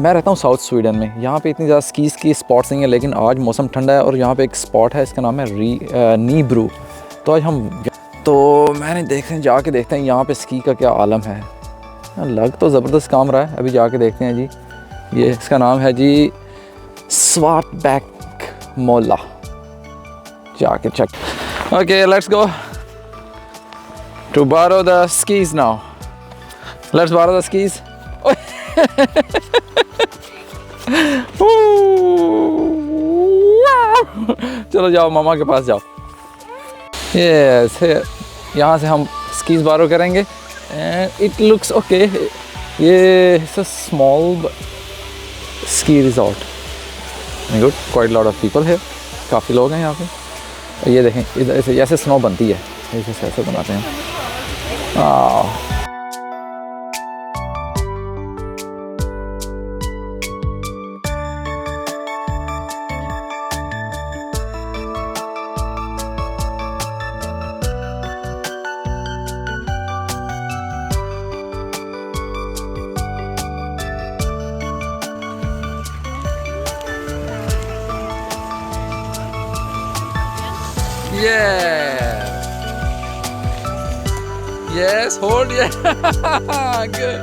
मैं रहता हूँ साउथ स्वीडन में, यहाँ पे इतनी ज़्यादा स्कीज़ की स्पॉट्स नहीं है, लेकिन आज मौसम ठंडा है और यहाँ पे एक स्पॉट है, इसका नाम है नीब्रू। तो आज हम मैंने जाके देखते हैं यहाँ पे स्की का क्या आलम है। लग तो ज़बरदस्त काम रहा है, अभी जाके देखते हैं जी। ये इसका नाम है जी स्वार्टबैक्सmåla, जाके check. Okay, let's go to borrow the skis now. Let's borrow the skis. चलो जाओ, मामा के पास जाओ। यस, यहाँ से हम स्कीज बारो करेंगे एंड इट लुक्स ओके। ये small ski resort, good, quite lot of people है, काफ़ी लोग हैं यहाँ पे। ये देखें, इधर से ऐसे स्नो बनती है, ऐसे बनाते हैं। Yeah. Yes, hold, yeah. Good.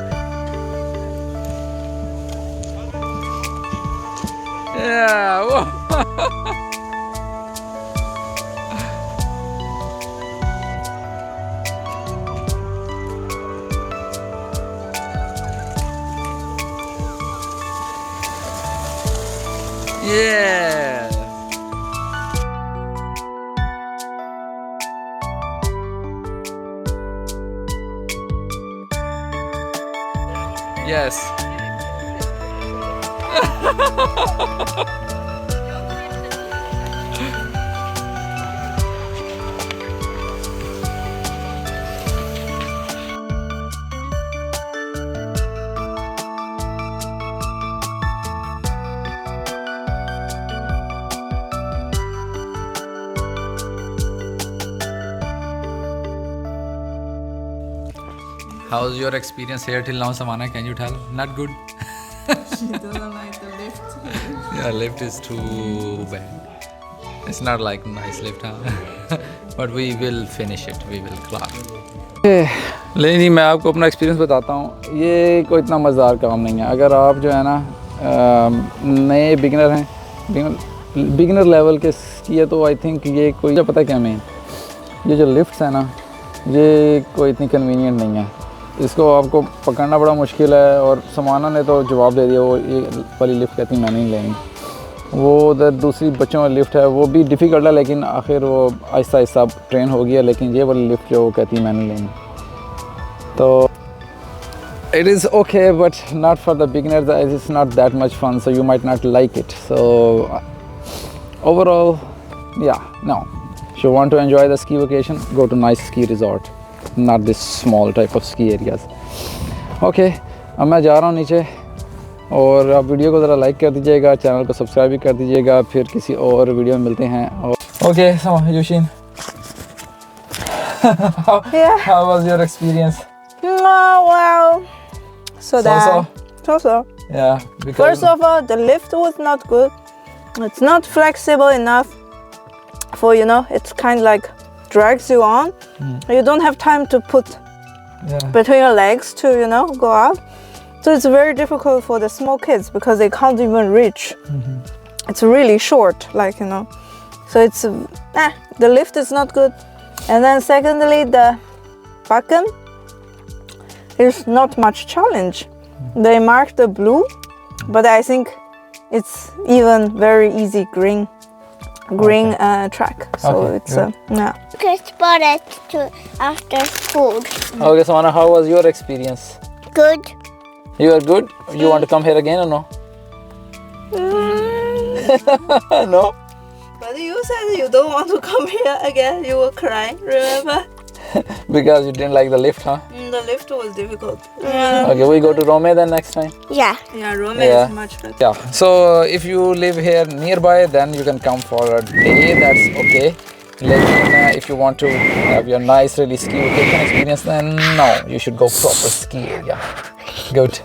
Yeah. Whoa. Yeah. Yes. How's your experience here till now, Samana? Can you tell? Not good. She doesn't like the lift. Yeah, lift is too bad. It's not like nice lift, huh? But we will finish it. We will climb. लेकिन जी मैं आपको अपना experience बताता हूँ, ये कोई इतना मज़ेदार काम नहीं है। अगर आप जो है ना नए बिगिनर हैं, बिगिनर लेवल के स्की है, तो आई थिंक ये कोई पता क्या मैं, ये जो लिफ्ट्स है ना, ये कोई इतनी कन्वीनियंट नहीं है। इसको आपको पकड़ना बड़ा मुश्किल है। और समाना ने तो जवाब दे दिया, वो ये वाली लिफ्ट कहती मैं नहीं लेनी। वो उधर दूसरी बच्चों वाली लिफ्ट है, वो भी डिफ़िकल्ट है, लेकिन आखिर वो आहिस्ता आहिस्ता ट्रेन हो गया। लेकिन ये वाली लिफ्ट जो वो कहती मैं नहीं लेनी, तो it is okay, but not for the beginners. It's not that much fun, so you might not like it. So overall, yeah, no. If you want to enjoy the ski vacation, go to nice ski resort, not this small type of ski areas. Okay, अब मैं जा रहा हूँ नीचे, और आप video को ज़रा लाइक कर दीजिएगा, चैनल को सब्सक्राइब भी कर दीजिएगा। फिर किसी और वीडियो में मिलते हैं। Okay, so Yushin, how was your experience? Well, so. Yeah. First of all, the lift was not good. It's not flexible enough for, it's kind of like drags you on. You don't have time to put between your legs to, go out. So it's very difficult for the small kids because they can't even reach. It's really short, So it's, the lift is not good. And then secondly, the backen is not much challenge. They mark the blue, but I think it's even very easy green track. So it's Spotted to after food. Okay, Samana, how was your experience? Good. You are good? You want to come here again or no? No? But you said you don't want to come here again. You were crying, remember? Because you didn't like the lift, huh? The lift was difficult. Okay, we go to Rome then next time. Yeah. Yeah, Rome is much better. Yeah. So if you live here nearby, then you can come for a day. That's okay. Like, if you want to have your nice, really ski vacation experience, then no, you should go proper ski area. Good.